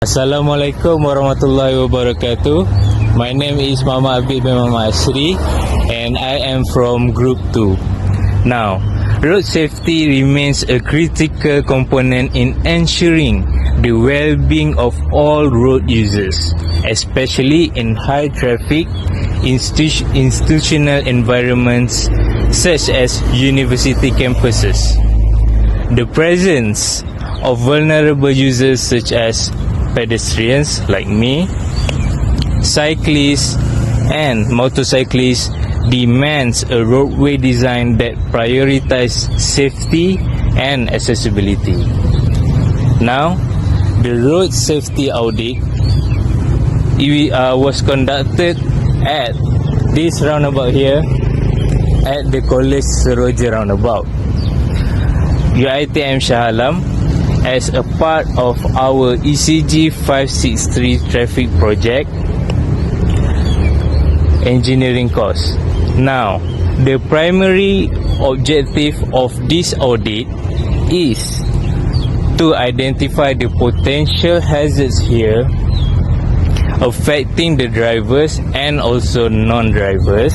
Assalamualaikum warahmatullahi wabarakatuh. My name is Mama Abid bin Mama Asri and I am from Group 2. Now, road safety remains a critical component in ensuring the well-being of all road users, especially in high traffic institutional environments such as university campuses. The presence of vulnerable users such as pedestrians like me, cyclists and motorcyclists demands a roadway design that prioritizes safety and accessibility. Now, the road safety audit was conducted at this roundabout here at the College Seroja roundabout, UiTM Shah Alam, as a part of our ECG 563 traffic project engineering course. Now, the primary objective of this audit is to identify the potential hazards here affecting the drivers and also non-drivers,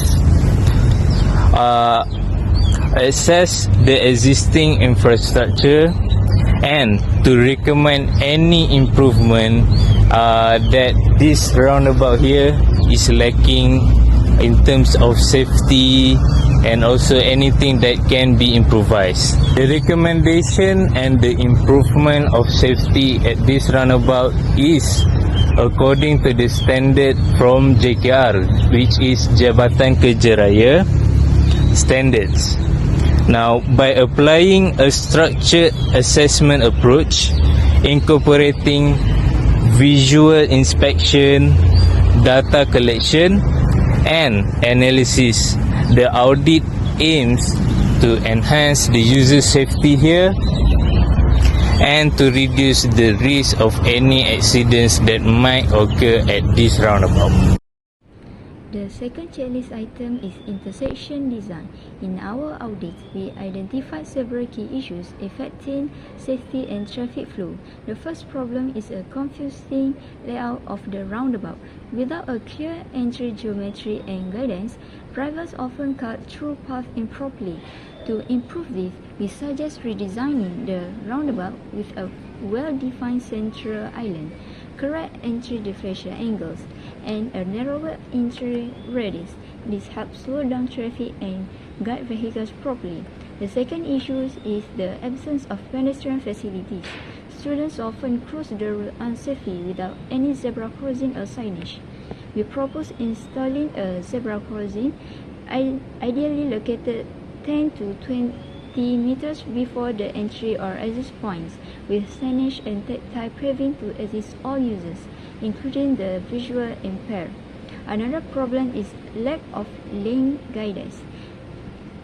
assess the existing infrastructure, and to recommend any improvement that this roundabout here is lacking in terms of safety, and also anything that can be improvised. The recommendation and the improvement of safety at this roundabout is according to the standard from JKR, which is Jabatan Kerja Raya standards. Now, by applying a structured assessment approach incorporating visual inspection, data collection and analysis, the audit aims to enhance the user safety here and to reduce the risk of any accidents that might occur at this roundabout. The second checklist item is intersection design. In our audit, we identified several key issues affecting safety and traffic flow. The first problem is a confusing layout of the roundabout. Without a clear entry geometry and guidance, drivers often cut through paths improperly. To improve this, we suggest redesigning the roundabout with a well-defined central island, correct entry deflection angles, and a narrower entry radius. This helps slow down traffic and guide vehicles properly. The second issue is the absence of pedestrian facilities. Students often cross the road unsafely without any zebra crossing or signage. We propose installing a zebra crossing, ideally located 10 to 20 meters before the entry or exit points, with signage and tactile paving to assist all users, including the visually impaired. Another problem is lack of lane guidance.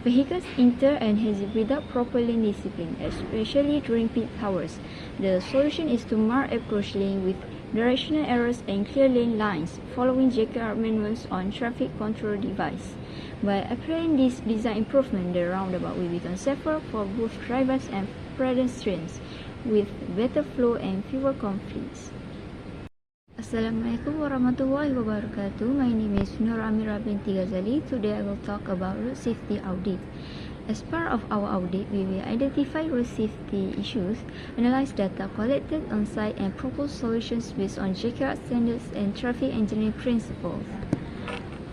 Vehicles enter and exit without proper lane discipline, especially during peak hours. The solution is to mark approach lane with directional arrows and clear lane lines, following JKR manuals on traffic control device. By applying this design improvement, the roundabout will become safer for both drivers and pedestrians, with better flow and fewer conflicts. Assalamualaikum warahmatullahi wabarakatuh. My name is Nur Amira binti Ghazali. Today I will talk about road safety audit. As part of our audit, we will identify road safety issues, analyze data collected on site, and propose solutions based on JKR standards and traffic engineering principles.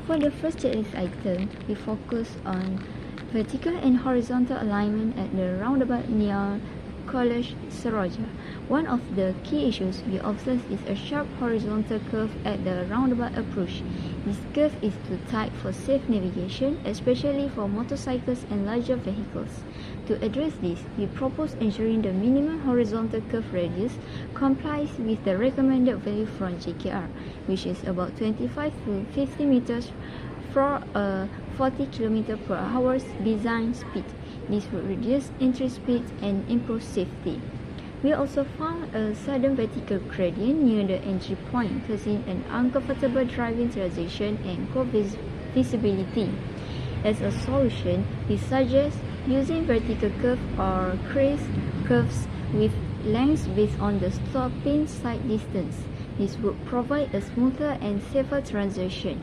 For the first checklist item, we focus on vertical and horizontal alignment at the roundabout near College Seroja. One of the key issues we observe is a sharp horizontal curve at the roundabout approach. This curve is too tight for safe navigation, especially for motorcycles and larger vehicles. To address this, we propose ensuring the minimum horizontal curve radius complies with the recommended value from JKR, which is about 25 to 50 meters for a 40 km per hour design speed. This would reduce entry speed and improve safety. We also found a sudden vertical gradient near the entry point, causing an uncomfortable driving transition and poor visibility. As a solution, we suggest using vertical curve or crease curves with lengths based on the stopping sight distance. This would provide a smoother and safer transition.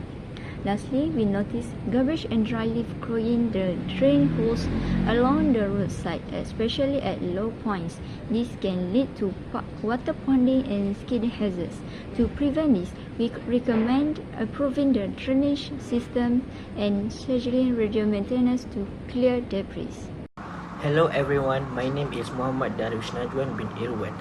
Lastly, we noticed garbage and dry leaf clogging the drain holes along the roadside, especially at low points. This can lead to water ponding and skidding hazards. To prevent this, we recommend improving the drainage system and scheduling regular maintenance to clear debris. Hello everyone, my name is Muhammad Darwish Najwan bin Irwan.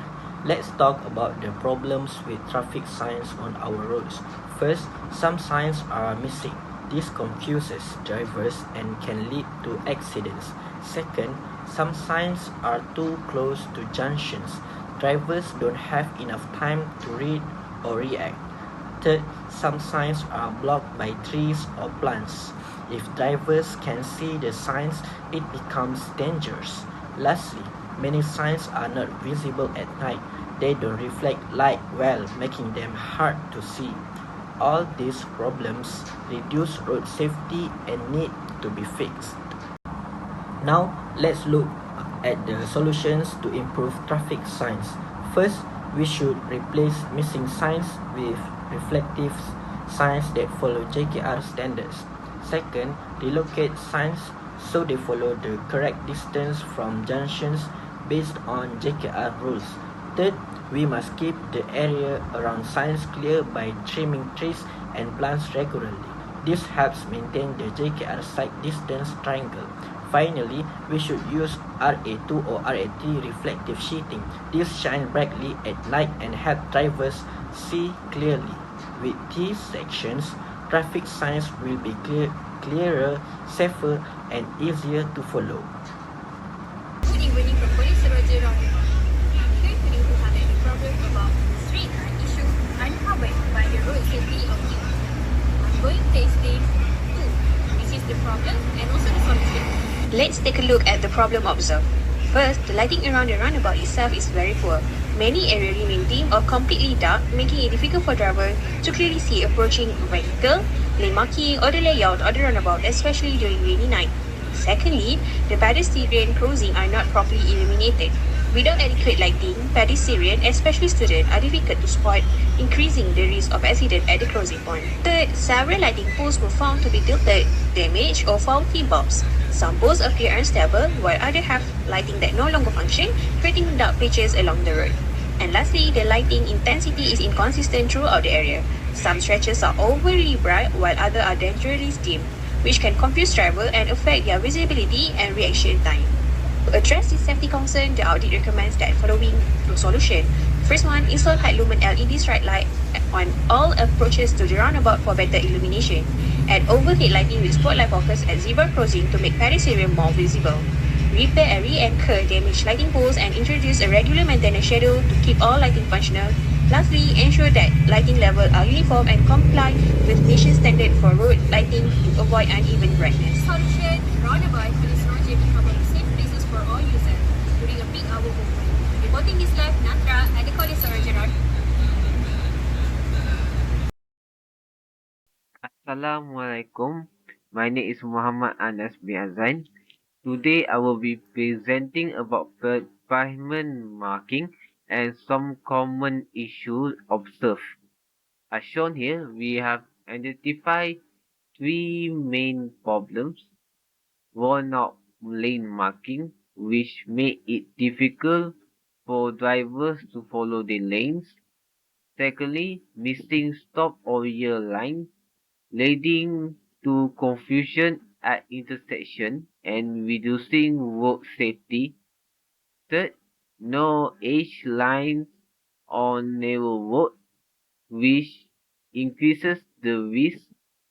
Let's talk about the problems with traffic signs on our roads. First, some signs are missing. This confuses drivers and can lead to accidents. Second, some signs are too close to junctions. Drivers don't have enough time to read or react. Third, some signs are blocked by trees or plants. If drivers can see the signs, it becomes dangerous. Lastly, many signs are not visible at night. They don't reflect light well, making them hard to see. All these problems reduce road safety and need to be fixed. Now, let's look at the solutions to improve traffic signs. First, we should replace missing signs with reflective signs that follow JKR standards. Second, relocate signs so they follow the correct distance from junctions based on JKR rules. Third, we must keep the area around signs clear by trimming trees and plants regularly. This helps maintain the JKR sight distance triangle. Finally, we should use RA2 or RA3 reflective sheeting. These shine brightly at night and help drivers see clearly. With these sections, traffic signs will be clearer, safer, and easier to follow. Good evening from Police Roger Roundabout. I'm here today to highlight the problem about street art issue uncovered by the road safety officer. I'm going to explain two. This is the problem and also the solution. Let's take a look at the problem observed. First, the lighting around the roundabout itself is very poor. Many areas remain dim or completely dark, making it difficult for drivers to clearly see approaching vehicle, lane marking, or the layout of the roundabout, especially during rainy night. Secondly, the pedestrian crossing are not properly illuminated. Without adequate lighting, pedestrians, especially students, are difficult to spot, increasing the risk of accident at the crossing point. Third, several lighting poles were found to be tilted, damaged, or faulty bulbs. Some poles appear unstable, while others have lighting that no longer function, creating dark patches along the road. And lastly, the lighting intensity is inconsistent throughout the area. Some stretches are overly bright, while others are dangerously dim, which can confuse drivers and affect their visibility and reaction time. To address this safety concern, the audit recommends that following two solutions. First one, install high lumen LED strip light on all approaches to the roundabout for better illumination. Add overhead lighting with spotlight focus at zebra crossing to make pedestrians more visible. Repair and re-anchor damaged lighting poles and introduce a regular maintenance schedule to keep all lighting functional. Lastly, ensure that lighting levels are uniform and comply with nation standard for road lighting to avoid uneven brightness. Solution, roundabout, Police Roger become safe places for all users during a peak hour movement. Reporting this live, Natra, and the Police Roger Roundabout. Assalamualaikum. My name is Muhammad Anas bin Azan. Today I will be presenting about pavement marking and some common issues observed. As shown here, we have identified three main problems. Worn out lane marking, which make it difficult for drivers to follow the lanes. Secondly, missing stop or yield lines, leading to confusion at intersection and reducing road safety. Third, no edge lines on narrow road, which increases the risk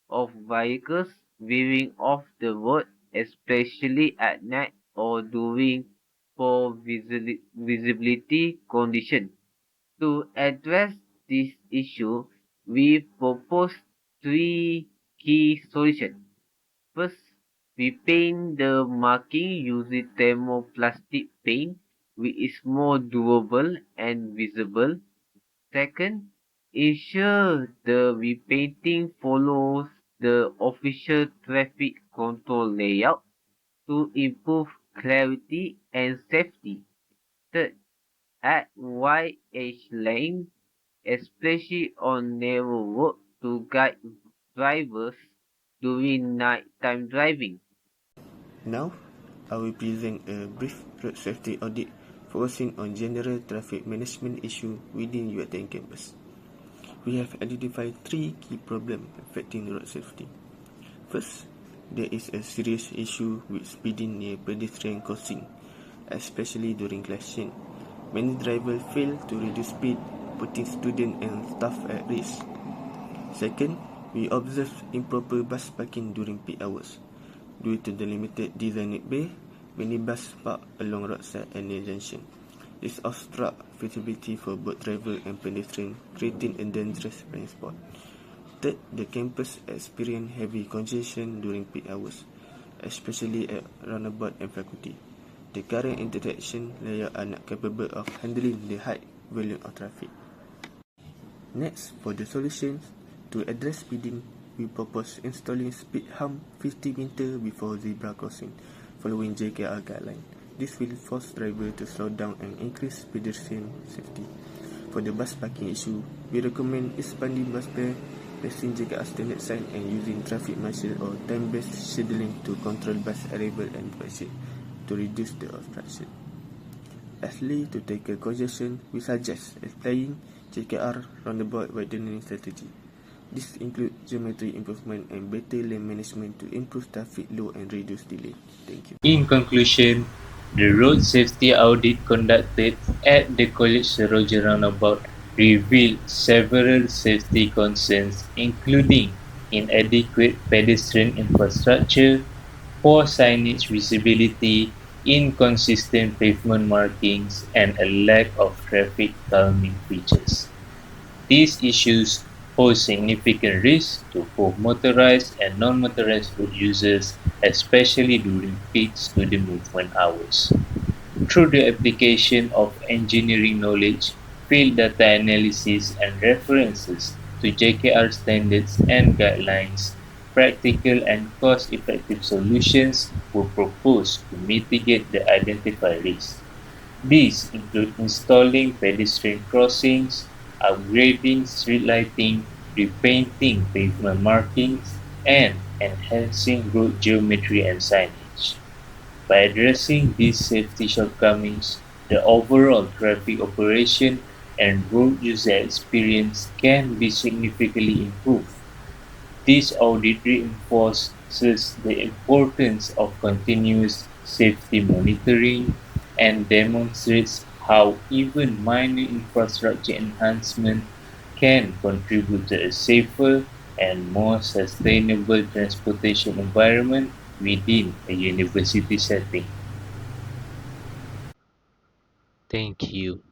of vehicles veering off the road, especially at night or during poor visibility conditions. To address this issue, we propose three key solutions. First, we paint the marking using thermoplastic paint, which is more durable and visible. Second, ensure the repainting follows the official traffic control layout to improve clarity and safety. Third, at wide edge lane, especially on narrow road to guide drivers during nighttime driving. Now, I will present a brief road safety audit focusing on general traffic management issues within UiTM campus. We have identified three key problems affecting road safety. First, there is a serious issue with speeding near pedestrian crossing, especially during class change. Many drivers fail to reduce speed, putting students and staff at risk. Second, we observe improper bus parking during peak hours. Due to the limited designated bay, many buses park along roadside and near junction. This obstructs visibility for both driver and pedestrian, creating a dangerous blind spot. Third, the campus experience heavy congestion during peak hours, especially at roundabout and faculty. The current intersection layout are not capable of handling the high volume of traffic. Next, for the solutions, to address speeding, we propose installing speed hump 50 meter before zebra crossing, following JKR guideline. This will force drivers to slow down and increase pedestrian safety. For the bus parking issue, we recommend expanding bus pair, placing JKR standard sign and using traffic marshal or time-based scheduling to control bus arrival and departure to reduce the obstruction. Lastly, to tackle congestion, we suggest applying JKR roundabout widening strategy. This includes geometry improvement and better lane management to improve traffic flow and reduce delay. Thank you. In conclusion, the road safety audit conducted at the College Seroja roundabout revealed several safety concerns, including inadequate pedestrian infrastructure, poor signage visibility, inconsistent pavement markings, and a lack of traffic calming features. These issues pose significant risks to both motorized and non-motorized road users, especially during peak student movement hours. Through the application of engineering knowledge, field data analysis, and references to JKR standards and guidelines, practical and cost-effective solutions were proposed to mitigate the identified risks. These include installing pedestrian crossings, upgrading street lighting, repainting pavement markings, and enhancing road geometry and signage. By addressing these safety shortcomings, the overall traffic operation and road user experience can be significantly improved. This audit reinforces the importance of continuous safety monitoring and demonstrates how even minor infrastructure enhancement can contribute to a safer and more sustainable transportation environment within a university setting. Thank you.